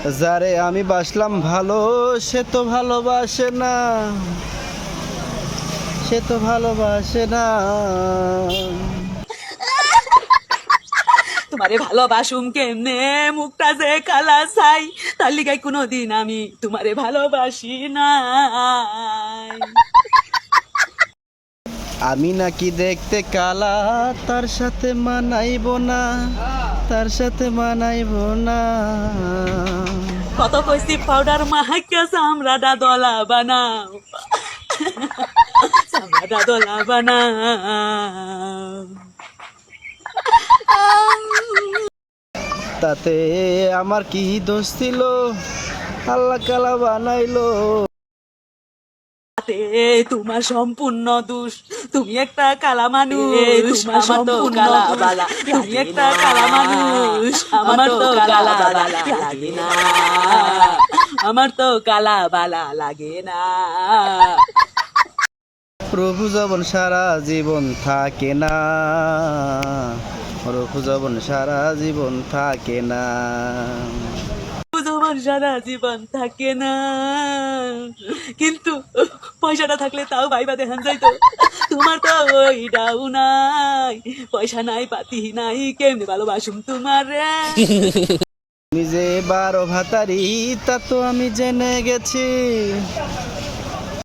যারে আমি বাসলাম ভালো, সে তো ভালোবাসে না, সে তো ভালোবাসে না। তোমারে ভালোবাসুম কেমনে, মুখটা যে কালা চাই, তার লিগাই কোনোদিন আমি তোমারে ভালোবাসি নাই। আমি নাকি দেখতে কালা, তার সাথে মানাইব না, তার সাথে মানাইব না। কত কইছি পাউডার মাহাইকা চামড়াটা দলা বানাও, চামড়াটা দলা বানাও। তাতে আমার কি দোষ ছিল, আল্লাহ কালা বানাইলো। তাতে তোমার সম্পূর্ণ দোষ, তুমি একটা কালা মানুষ, তোমার সম্পূর্ণ বালা, তুমি একটা কালা মানুষ, আমার তো কালা বালা লাগে না, আমার তো কালা বালা লাগে না। প্রভু যবন সারা জীবন থাকে না, প্রভু যবন সারা জীবন থাকে না। তোমার সারা জীবন থাকে না, কিন্তু পয়সাটা থাকলে তাও ভাইবা দেখান যাইতো। তোমার তো ওইটাও নাই, পয়সা নাই পাতি নাই, কেমনে ভালোবাসুম তোমারে। তুমি যে 12 ভাতারি তা তো আমি জেনে গেছি,